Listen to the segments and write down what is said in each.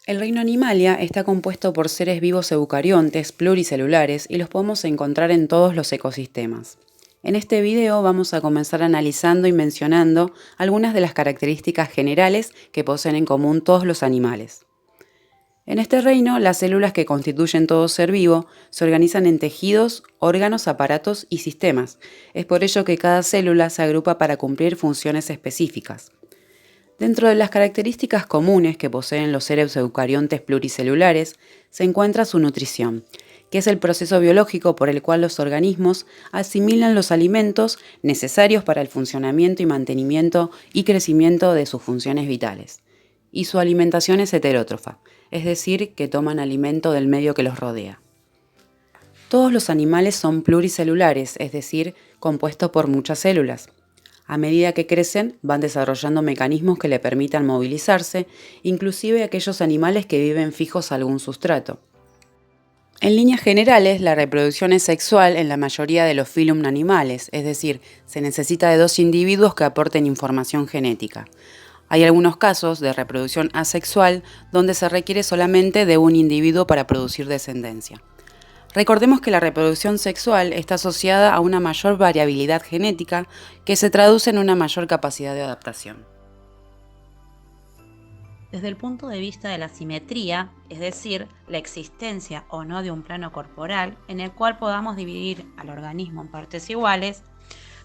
El reino Animalia está compuesto por seres vivos eucariontes pluricelulares y los podemos encontrar en todos los ecosistemas. En este video vamos a comenzar analizando y mencionando algunas de las características generales que poseen en común todos los animales. En este reino, las células que constituyen todo ser vivo se organizan en tejidos, órganos, aparatos y sistemas. Es por ello que cada célula se agrupa para cumplir funciones específicas. Dentro de las características comunes que poseen los seres eucariontes pluricelulares se encuentra su nutrición, que es el proceso biológico por el cual los organismos asimilan los alimentos necesarios para el funcionamiento y mantenimiento y crecimiento de sus funciones vitales. Y su alimentación es heterótrofa, es decir, que toman alimento del medio que los rodea. Todos los animales son pluricelulares, es decir, compuestos por muchas células. A medida que crecen, van desarrollando mecanismos que le permitan movilizarse, inclusive aquellos animales que viven fijos a algún sustrato. En líneas generales, la reproducción es sexual en la mayoría de los phylum animales, es decir, se necesita de dos individuos que aporten información genética. Hay algunos casos de reproducción asexual donde se requiere solamente de un individuo para producir descendencia. Recordemos que la reproducción sexual está asociada a una mayor variabilidad genética que se traduce en una mayor capacidad de adaptación. Desde el punto de vista de la simetría, es decir, la existencia o no de un plano corporal en el cual podamos dividir al organismo en partes iguales,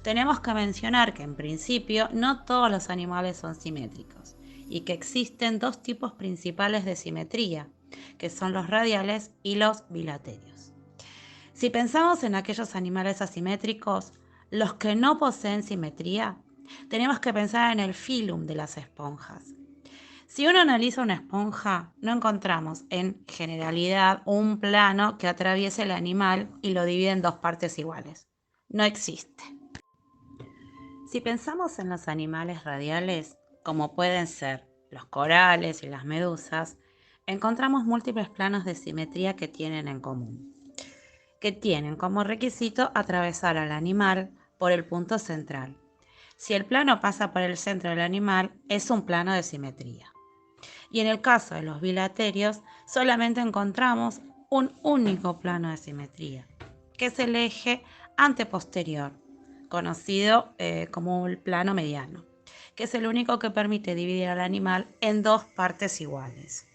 tenemos que mencionar que en principio no todos los animales son simétricos y que existen dos tipos principales de simetría, que son los radiales y los bilaterios. Si pensamos en aquellos animales asimétricos, los que no poseen simetría, tenemos que pensar en el filum de las esponjas. Si uno analiza una esponja, no encontramos en generalidad un plano que atraviese el animal y lo divide en dos partes iguales. No existe. Si pensamos en los animales radiales, como pueden ser los corales y las medusas, encontramos múltiples planos de simetría que tienen en común, que tienen como requisito atravesar al animal por el punto central. Si el plano pasa por el centro del animal, es un plano de simetría. Y en el caso de los bilaterios, solamente encontramos un único plano de simetría, que es el eje anteposterior, conocido como el plano mediano, que es el único que permite dividir al animal en dos partes iguales.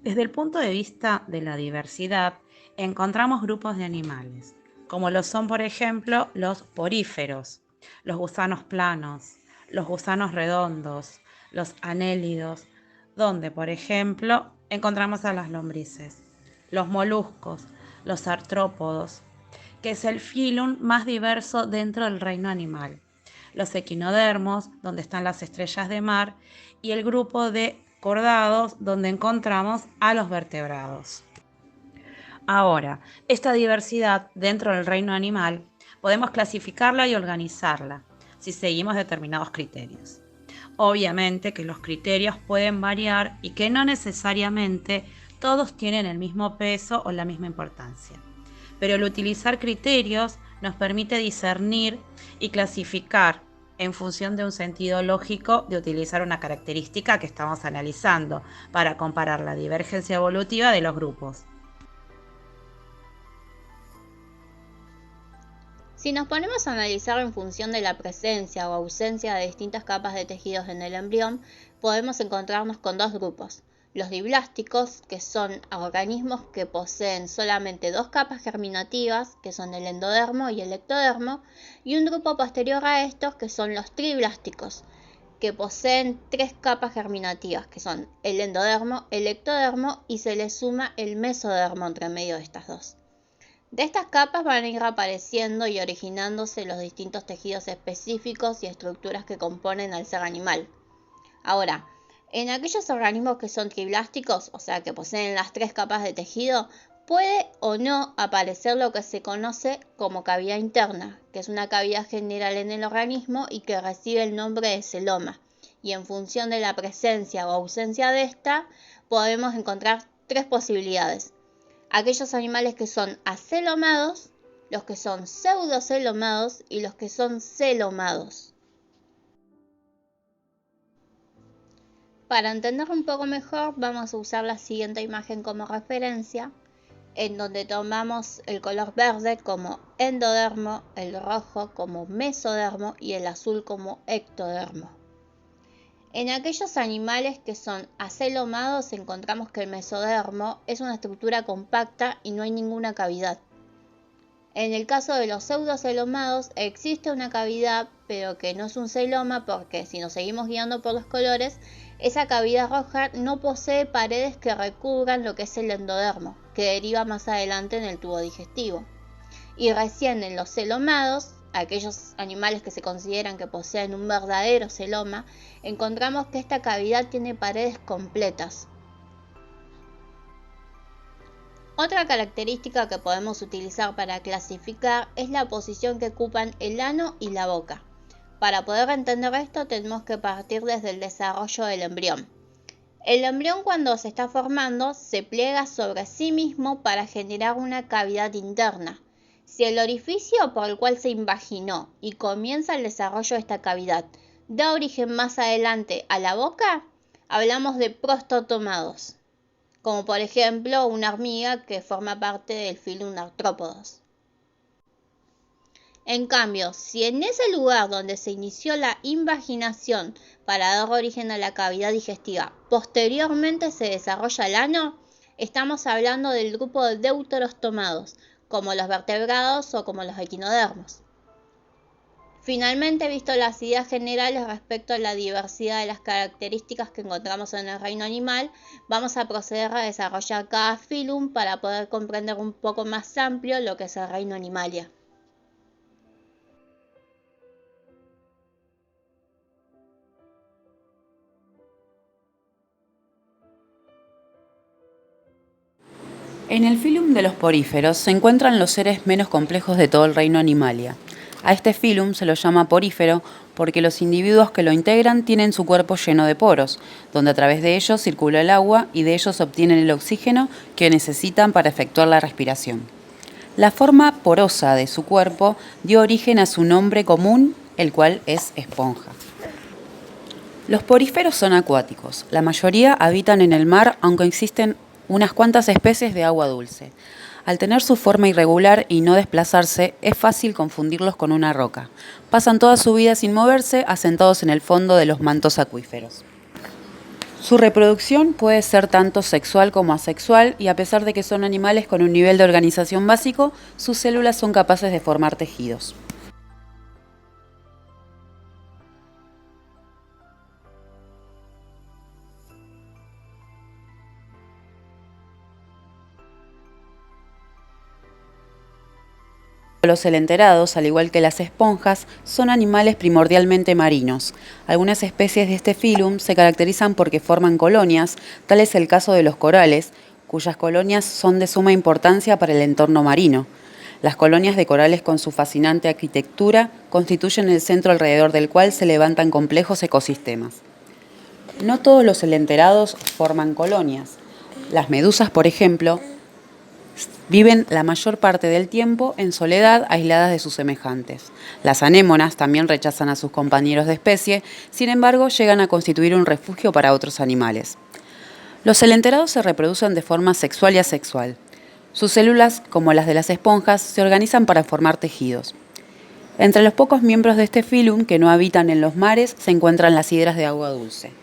Desde el punto de vista de la diversidad, encontramos grupos de animales, como lo son, por ejemplo, los poríferos, los gusanos planos, los gusanos redondos, los anélidos, donde, por ejemplo, encontramos a las lombrices, los moluscos, los artrópodos, que es el filum más diverso dentro del reino animal, los equinodermos, donde están las estrellas de mar, y el grupo de cordados, donde encontramos a los vertebrados. Ahora, esta diversidad dentro del reino animal podemos clasificarla y organizarla si seguimos determinados criterios. Obviamente que los criterios pueden variar y que no necesariamente todos tienen el mismo peso o la misma importancia. Pero el utilizar criterios nos permite discernir y clasificar en función de un sentido lógico de utilizar una característica que estamos analizando para comparar la divergencia evolutiva de los grupos. Si nos ponemos a analizar en función de la presencia o ausencia de distintas capas de tejidos en el embrión, podemos encontrarnos con dos grupos. Los diblásticos, que son organismos que poseen solamente dos capas germinativas, que son el endodermo y el ectodermo, y un grupo posterior a estos, que son los triblásticos, que poseen tres capas germinativas, que son el endodermo, el ectodermo y se les suma el mesodermo entre medio de estas dos. De estas capas van a ir apareciendo y originándose los distintos tejidos específicos y estructuras que componen al ser animal. Ahora, en aquellos organismos que son triblásticos, o sea que poseen las tres capas de tejido, puede o no aparecer lo que se conoce como cavidad interna, que es una cavidad general en el organismo y que recibe el nombre de celoma. Y en función de la presencia o ausencia de esta, podemos encontrar tres posibilidades. Aquellos animales que son acelomados, los que son pseudocelomados y los que son celomados. Para entenderlo un poco mejor, vamos a usar la siguiente imagen como referencia, en donde tomamos el color verde como endodermo, el rojo como mesodermo y el azul como ectodermo. En aquellos animales que son acelomados encontramos que el mesodermo es una estructura compacta y no hay ninguna cavidad. En el caso de los pseudocelomados existe una cavidad, pero que no es un celoma porque si nos seguimos guiando por los colores, esa cavidad roja no posee paredes que recubran lo que es el endodermo, que deriva más adelante en el tubo digestivo. Y recién en los celomados, aquellos animales que se consideran que poseen un verdadero celoma, encontramos que esta cavidad tiene paredes completas. Otra característica que podemos utilizar para clasificar es la posición que ocupan el ano y la boca. Para poder entender esto tenemos que partir desde el desarrollo del embrión. El embrión cuando se está formando se pliega sobre sí mismo para generar una cavidad interna. Si el orificio por el cual se invaginó y comienza el desarrollo de esta cavidad da origen más adelante a la boca, hablamos de prostotomados, como por ejemplo una hormiga que forma parte del filum Arthropodos. En cambio, si en ese lugar donde se inició la invaginación para dar origen a la cavidad digestiva posteriormente se desarrolla el ano, estamos hablando del grupo de deuterostomados, como los vertebrados o como los equinodermos. Finalmente, visto las ideas generales respecto a la diversidad de las características que encontramos en el reino animal, vamos a proceder a desarrollar cada filum para poder comprender un poco más amplio lo que es el reino Animalia. En el filum de los poríferos se encuentran los seres menos complejos de todo el reino Animalia. A este filum se lo llama porífero porque los individuos que lo integran tienen su cuerpo lleno de poros, donde a través de ellos circula el agua y de ellos obtienen el oxígeno que necesitan para efectuar la respiración. La forma porosa de su cuerpo dio origen a su nombre común, el cual es esponja. Los poríferos son acuáticos. La mayoría habitan en el mar, aunque existen unas cuantas especies de agua dulce. Al tener su forma irregular y no desplazarse, es fácil confundirlos con una roca. Pasan toda su vida sin moverse, asentados en el fondo de los mantos acuíferos. Su reproducción puede ser tanto sexual como asexual y a pesar de que son animales con un nivel de organización básico, sus células son capaces de formar tejidos. Los celenterados, al igual que las esponjas, son animales primordialmente marinos. Algunas especies de este filum se caracterizan porque forman colonias, tal es el caso de los corales, cuyas colonias son de suma importancia para el entorno marino. Las colonias de corales con su fascinante arquitectura constituyen el centro alrededor del cual se levantan complejos ecosistemas. No todos los celenterados forman colonias. Las medusas, por ejemplo, viven la mayor parte del tiempo en soledad, aisladas de sus semejantes. Las anémonas también rechazan a sus compañeros de especie, sin embargo, llegan a constituir un refugio para otros animales. Los celenterados se reproducen de forma sexual y asexual. Sus células, como las de las esponjas, se organizan para formar tejidos. Entre los pocos miembros de este filum que no habitan en los mares se encuentran las hidras de agua dulce.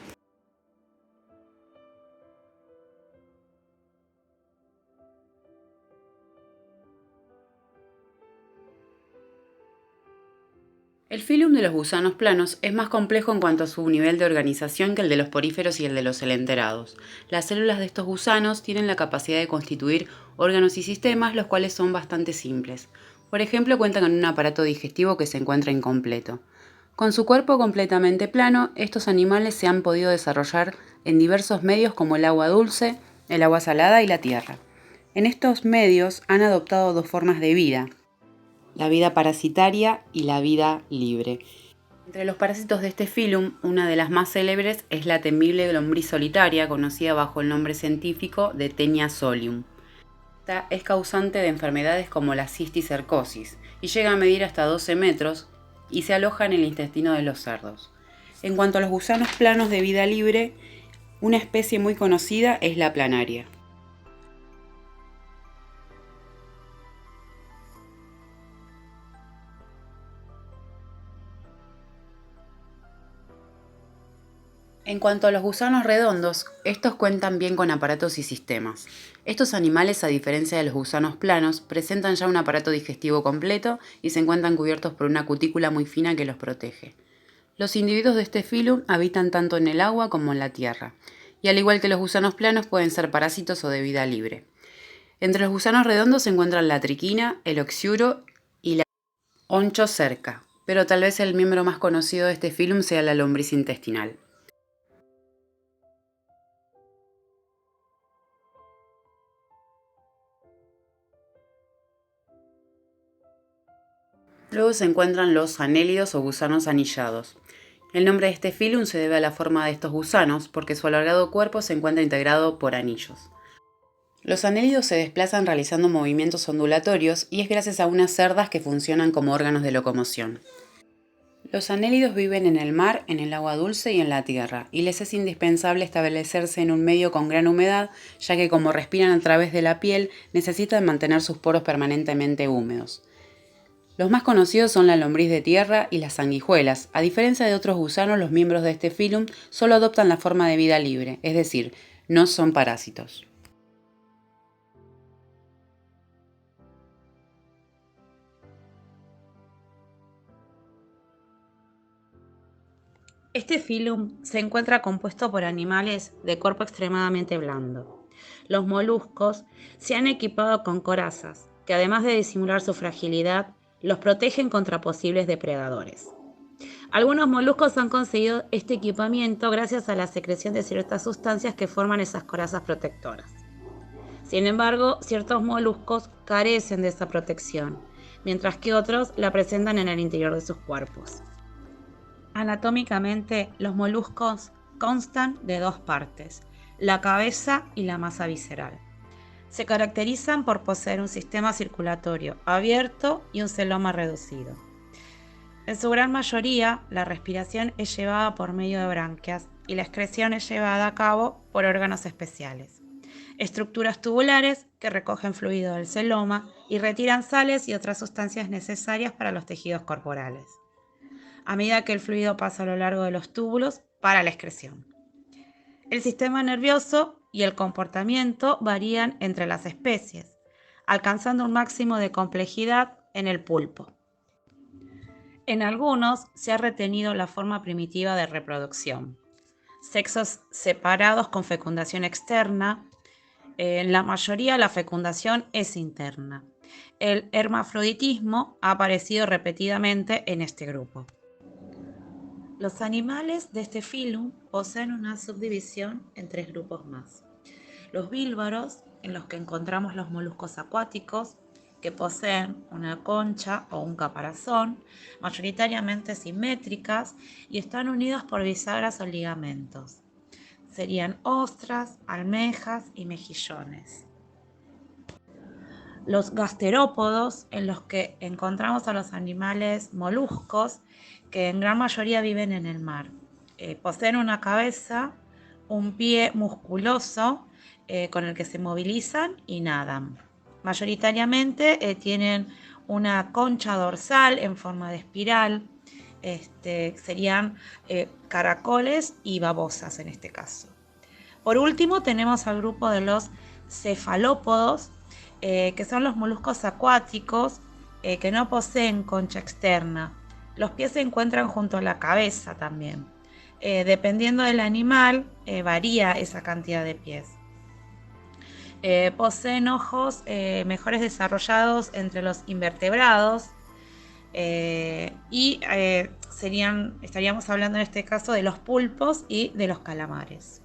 El filum de los gusanos planos es más complejo en cuanto a su nivel de organización que el de los poríferos y el de los celenterados. Las células de estos gusanos tienen la capacidad de constituir órganos y sistemas, los cuales son bastante simples. Por ejemplo, cuentan con un aparato digestivo que se encuentra incompleto. Con su cuerpo completamente plano, estos animales se han podido desarrollar en diversos medios como el agua dulce, el agua salada y la tierra. En estos medios han adoptado dos formas de vida: la vida parasitaria y la vida libre. Entre los parásitos de este filum, una de las más célebres es la temible lombriz solitaria, conocida bajo el nombre científico de Taenia solium. Esta es causante de enfermedades como la cisticercosis y llega a medir hasta 12 metros y se aloja en el intestino de los cerdos. En cuanto a los gusanos planos de vida libre, Una especie muy conocida es la planaria. En cuanto a los gusanos redondos, estos cuentan bien con aparatos y sistemas. Estos animales, a diferencia de los gusanos planos, presentan ya un aparato digestivo completo y se encuentran cubiertos por una cutícula muy fina que los protege. Los individuos de este filum habitan tanto en el agua como en la tierra, y al igual que los gusanos planos pueden ser parásitos o de vida libre. Entre los gusanos redondos se encuentran la triquina, el oxiuro y la onchocerca, pero tal vez el miembro más conocido de este filum sea la lombriz intestinal. Luego se encuentran los anélidos o gusanos anillados. El nombre de este filum se debe a la forma de estos gusanos, porque su alargado cuerpo se encuentra integrado por anillos. Los anélidos se desplazan realizando movimientos ondulatorios y es gracias a unas cerdas que funcionan como órganos de locomoción. Los anélidos viven en el mar, en el agua dulce y en la tierra, y les es indispensable establecerse en un medio con gran humedad, ya que como respiran a través de la piel, necesitan mantener sus poros permanentemente húmedos. Los más conocidos son la lombriz de tierra y las sanguijuelas. A diferencia de otros gusanos, los miembros de este filum solo adoptan la forma de vida libre, es decir, no son parásitos. Este filum se encuentra compuesto por animales de cuerpo extremadamente blando. Los moluscos se han equipado con corazas, que además de disimular su fragilidad, los protegen contra posibles depredadores. Algunos moluscos han conseguido este equipamiento gracias a la secreción de ciertas sustancias que forman esas corazas protectoras. Sin embargo, ciertos moluscos carecen de esa protección, mientras que otros la presentan en el interior de sus cuerpos. Anatómicamente, los moluscos constan de dos partes, la cabeza y la masa visceral. Se caracterizan por poseer un sistema circulatorio abierto y un celoma reducido. En su gran mayoría, la respiración es llevada por medio de branquias y la excreción es llevada a cabo por órganos especiales. Estructuras tubulares que recogen fluido del celoma y retiran sales y otras sustancias necesarias para los tejidos corporales, a medida que el fluido pasa a lo largo de los túbulos para la excreción. El sistema nervioso y el comportamiento varían entre las especies, alcanzando un máximo de complejidad en el pulpo. En algunos se ha retenido la forma primitiva de reproducción, sexos separados con fecundación externa. En la mayoría la fecundación es interna. El hermafroditismo ha aparecido repetidamente en este grupo. Los animales de este filum poseen una subdivisión en tres grupos más. Los bílvaros, en los que encontramos los moluscos acuáticos, que poseen una concha o un caparazón, mayoritariamente simétricas, y están unidos por bisagras o ligamentos. Serían ostras, almejas y mejillones. Los gasterópodos, en los que encontramos a los animales moluscos, que en gran mayoría viven en el mar. Poseen una cabeza, un pie musculoso con el que se movilizan y nadan. Mayoritariamente tienen una concha dorsal en forma de espiral. Serían caracoles y babosas en este caso. Por último tenemos al grupo de los cefalópodos, que son los moluscos acuáticos que no poseen concha externa. Los pies se encuentran junto a la cabeza también. Dependiendo del animal, varía esa cantidad de pies. Poseen ojos mejores desarrollados entre los invertebrados y estaríamos hablando en este caso de los pulpos y de los calamares.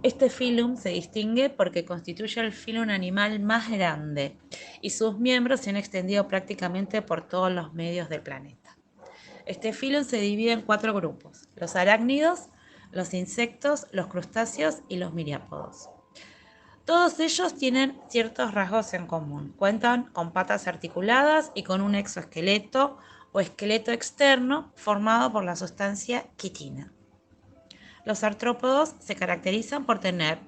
Este filum se distingue porque constituye el filum animal más grande y sus miembros se han extendido prácticamente por todos los medios del planeta. Este filum se divide en 4 grupos: los arácnidos, los insectos, los crustáceos y los miriápodos. Todos ellos tienen ciertos rasgos en común. Cuentan con patas articuladas y con un exoesqueleto o esqueleto externo formado por la sustancia quitina. Los artrópodos se caracterizan por tener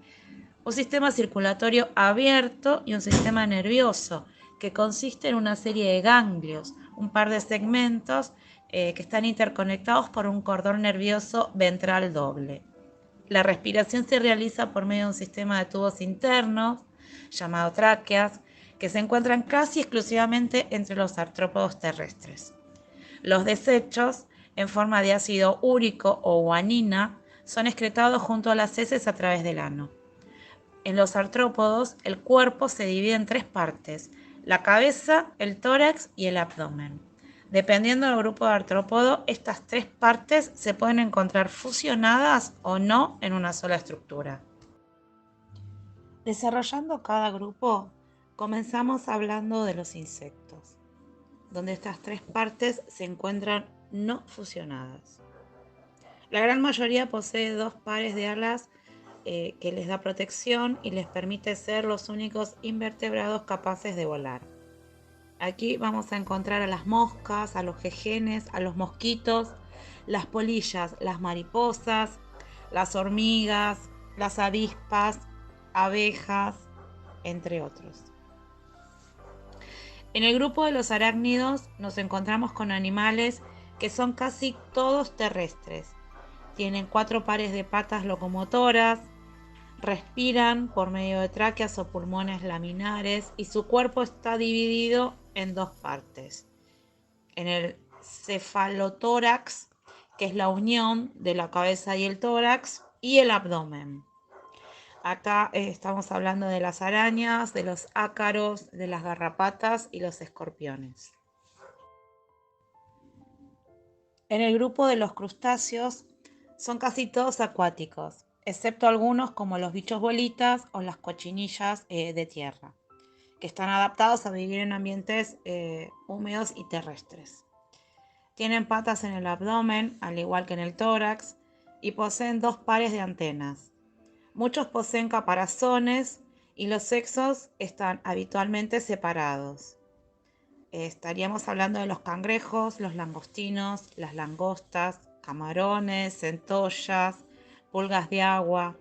un sistema circulatorio abierto y un sistema nervioso que consiste en una serie de ganglios, un par de segmentos que están interconectados por un cordón nervioso ventral doble. La respiración se realiza por medio de un sistema de tubos internos, llamado tráqueas, que se encuentran casi exclusivamente entre los artrópodos terrestres. Los desechos, en forma de ácido úrico o guanina, son excretados junto a las heces a través del ano. En los artrópodos, el cuerpo se divide en 3 partes: la cabeza, el tórax y el abdomen. Dependiendo del grupo de artrópodo, estas 3 partes se pueden encontrar fusionadas o no en una sola estructura. Desarrollando cada grupo, comenzamos hablando de los insectos, donde estas 3 partes se encuentran no fusionadas. La gran mayoría posee 2 pares de alas que les da protección y les permite ser los únicos invertebrados capaces de volar. Aquí vamos a encontrar a las moscas, a los jejenes, a los mosquitos, las polillas, las mariposas, las hormigas, las avispas, abejas, entre otros. En el grupo de los arácnidos nos encontramos con animales que son casi todos terrestres. Tienen 4 pares de patas locomotoras, respiran por medio de tráqueas o pulmones laminares y su cuerpo está dividido en 2 partes. En el cefalotórax, que es la unión de la cabeza y el tórax, y el abdomen. Acá estamos hablando de las arañas, de los ácaros, de las garrapatas y los escorpiones. En el grupo de los crustáceos son casi todos acuáticos, excepto algunos como los bichos bolitas o las cochinillas de tierra, que están adaptados a vivir en ambientes húmedos y terrestres. Tienen patas en el abdomen, al igual que en el tórax, y poseen 2 pares de antenas. Muchos poseen caparazones y los sexos están habitualmente separados. Estaríamos hablando de los cangrejos, los langostinos, las langostas, camarones, centollas, pulgas de agua.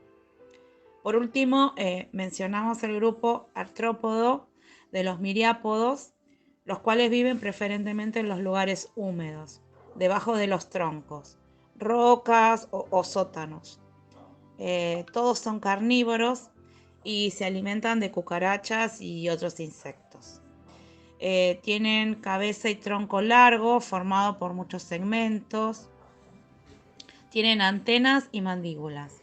Por último, mencionamos el grupo artrópodo de los miriápodos, los cuales viven preferentemente en los lugares húmedos, debajo de los troncos, rocas o sótanos. Todos son carnívoros y se alimentan de cucarachas y otros insectos. Tienen cabeza y tronco largo, formado por muchos segmentos. Tienen antenas y mandíbulas.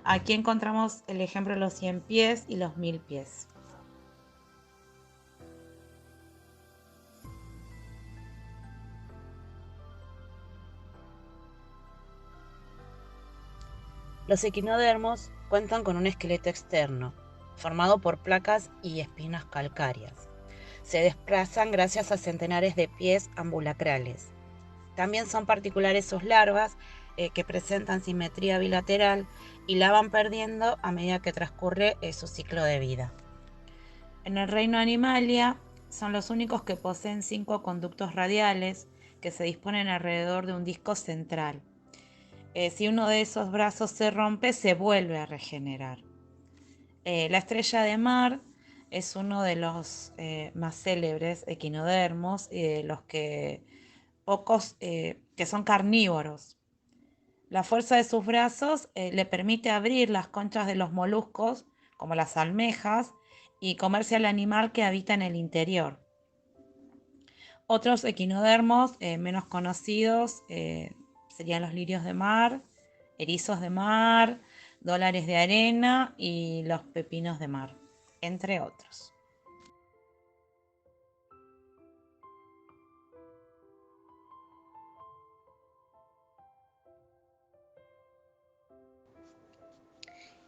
Aquí encontramos el ejemplo de los 100 pies y los 1000 pies. Los equinodermos cuentan con un esqueleto externo, formado por placas y espinas calcáreas. Se desplazan gracias a centenares de pies ambulacrales. También son particulares sus larvas, que presentan simetría bilateral y la van perdiendo a medida que transcurre su ciclo de vida. En el reino Animalia son los únicos que poseen 5 conductos radiales que se disponen alrededor de un disco central. Si uno de esos brazos se rompe, se vuelve a regenerar. La estrella de mar es uno de los más célebres equinodermos y de los que pocos que son carnívoros. La fuerza de sus brazos le permite abrir las conchas de los moluscos, como las almejas, y comerse al animal que habita en el interior. Otros equinodermos menos conocidos serían los lirios de mar, erizos de mar, dólares de arena y los pepinos de mar, entre otros.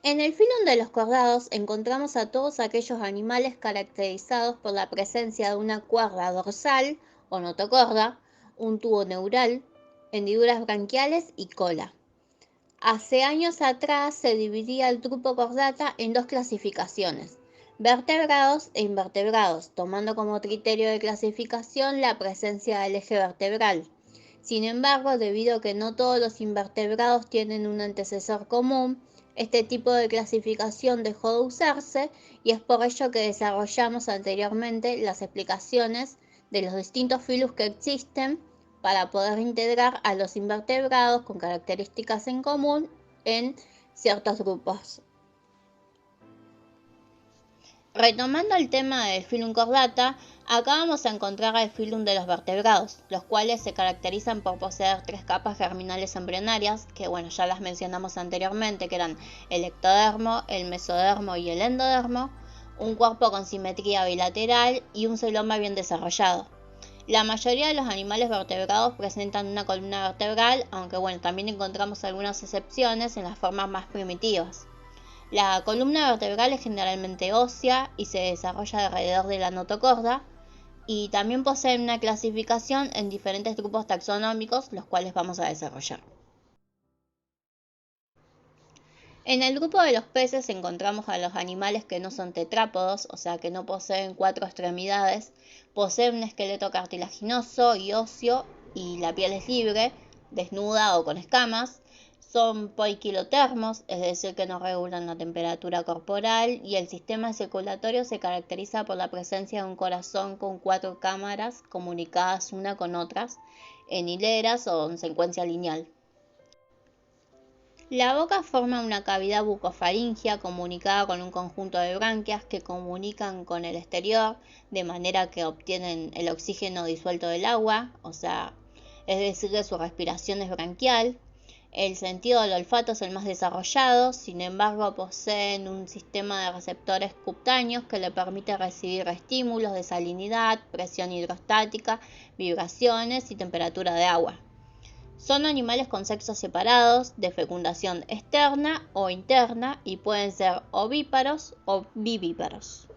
En el filón de los cordados encontramos a todos aquellos animales caracterizados por la presencia de una cuerda dorsal o notocorda, un tubo neural, hendiduras branquiales y cola. Hace años atrás se dividía el grupo Chordata en dos clasificaciones, vertebrados e invertebrados, tomando como criterio de clasificación la presencia del eje vertebral. Sin embargo, debido a que no todos los invertebrados tienen un antecesor común, este tipo de clasificación dejó de usarse y es por ello que desarrollamos anteriormente las explicaciones de los distintos filus que existen para poder integrar a los invertebrados con características en común en ciertos grupos. Retomando el tema del filum Chordata, acá vamos a encontrar el filum de los vertebrados, los cuales se caracterizan por poseer tres capas germinales embrionarias, que bueno, ya las mencionamos anteriormente, que eran el ectodermo, el mesodermo y el endodermo, un cuerpo con simetría bilateral y un celoma bien desarrollado. La mayoría de los animales vertebrados presentan una columna vertebral, aunque bueno, también encontramos algunas excepciones en las formas más primitivas. La columna vertebral es generalmente ósea y se desarrolla alrededor de la notocorda, y también poseen una clasificación en diferentes grupos taxonómicos, los cuales vamos a desarrollar. En el grupo de los peces encontramos a los animales que no son tetrápodos, o sea que no poseen cuatro extremidades, poseen un esqueleto cartilaginoso y óseo y la piel es libre, desnuda o con escamas. Son poiquilotermos, es decir que no regulan la temperatura corporal, y el sistema circulatorio se caracteriza por la presencia de un corazón con cuatro cámaras comunicadas una con otras en hileras o en secuencia lineal. La boca forma una cavidad bucofaringea comunicada con un conjunto de branquias que comunican con el exterior de manera que obtienen el oxígeno disuelto del agua, es decir que su respiración es branquial. El sentido del olfato es el más desarrollado, sin embargo poseen un sistema de receptores cutáneos que le permite recibir estímulos de salinidad, presión hidrostática, vibraciones y temperatura de agua. Son animales con sexos separados, de fecundación externa o interna, y pueden ser ovíparos o vivíparos.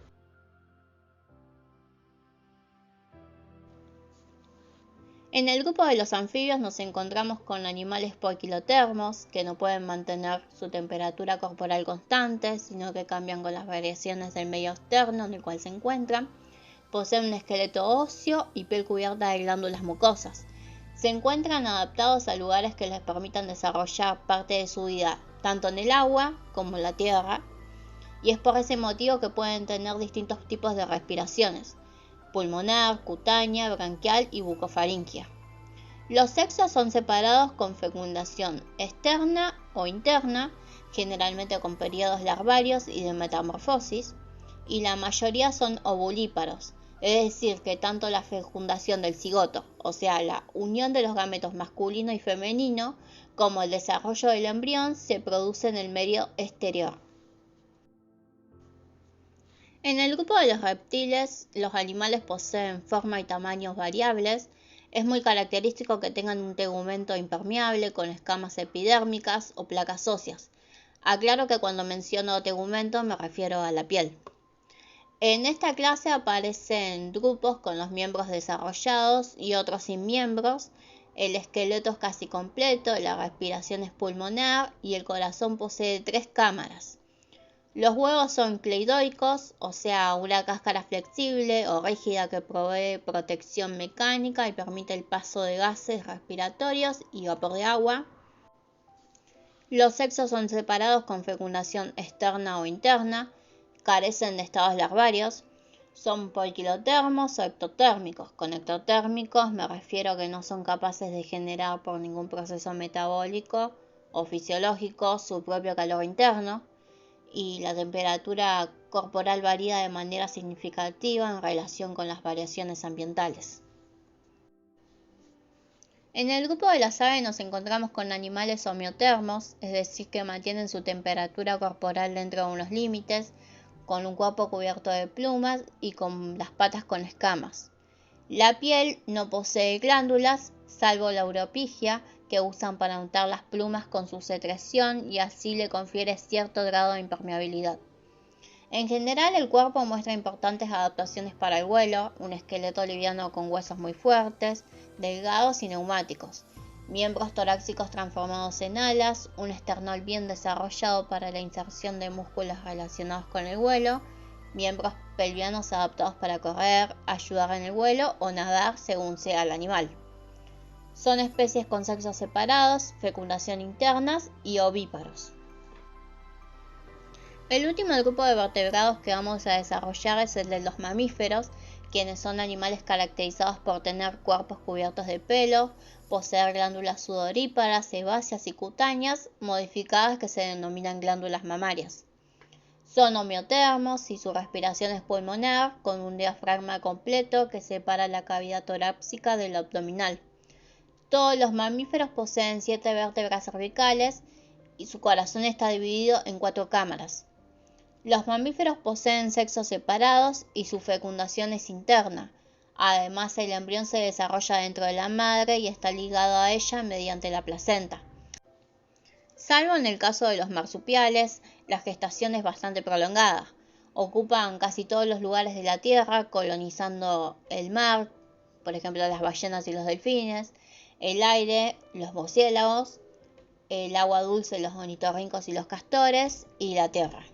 En el grupo de los anfibios nos encontramos con animales poiquilotermos, que no pueden mantener su temperatura corporal constante, sino que cambian con las variaciones del medio externo en el cual se encuentran. Poseen un esqueleto óseo y piel cubierta de glándulas mucosas. Se encuentran adaptados a lugares que les permitan desarrollar parte de su vida, tanto en el agua como en la tierra, y es por ese motivo que pueden tener distintos tipos de respiraciones: pulmonar, cutánea, branquial y bucofaringea. Los sexos son separados con fecundación externa o interna, generalmente con periodos larvarios y de metamorfosis, y la mayoría son ovulíparos, es decir que tanto la fecundación del cigoto, o sea la unión de los gametos masculino y femenino, como el desarrollo del embrión se produce en el medio exterior. En el grupo de los reptiles, los animales poseen forma y tamaños variables. Es muy característico que tengan un tegumento impermeable con escamas epidérmicas o placas óseas. Aclaro que cuando menciono tegumento me refiero a la piel. En esta clase aparecen grupos con los miembros desarrollados y otros sin miembros. El esqueleto es casi completo, la respiración es pulmonar y el corazón posee 3 cámaras. Los huevos son cleidoicos, o sea, una cáscara flexible o rígida que provee protección mecánica y permite el paso de gases respiratorios y vapor de agua. Los sexos son separados con fecundación externa o interna, carecen de estados larvarios, son poiquilotermos o ectotérmicos. Con ectotérmicos me refiero a que no son capaces de generar por ningún proceso metabólico o fisiológico su propio calor interno, y la temperatura corporal varía de manera significativa en relación con las variaciones ambientales. En el grupo de las aves nos encontramos con animales homeotermos, es decir que mantienen su temperatura corporal dentro de unos límites, con un cuerpo cubierto de plumas y con las patas con escamas. La piel no posee glándulas, salvo la uropigia, que usan para untar las plumas con su secreción y así le confiere cierto grado de impermeabilidad. En general, el cuerpo muestra importantes adaptaciones para el vuelo, un esqueleto liviano con huesos muy fuertes, delgados y neumáticos. miembros torácicos transformados en alas, un esternón bien desarrollado para la inserción de músculos relacionados con el vuelo, miembros pelvianos adaptados para correr, ayudar en el vuelo o nadar según sea el animal. Son especies con sexos separados, fecundación internas y ovíparos. El último grupo de vertebrados que vamos a desarrollar es el de los mamíferos, quienes son animales caracterizados por tener cuerpos cubiertos de pelo, poseer glándulas sudoríparas, sebáceas y cutáneas modificadas que se denominan glándulas mamarias. Son homeotermos y su respiración es pulmonar, con un diafragma completo que separa la cavidad torácica del abdominal. Todos los mamíferos poseen 7 vértebras cervicales y su corazón está dividido en 4 cámaras. Los mamíferos poseen sexos separados y su fecundación es interna. Además, el embrión se desarrolla dentro de la madre y está ligado a ella mediante la placenta. Salvo en el caso de los marsupiales, la gestación es bastante prolongada. Ocupan casi todos los lugares de la Tierra, colonizando el mar, por ejemplo las ballenas y los delfines, el aire, los murciélagos, el agua dulce, los ornitorrincos y los castores, y la tierra.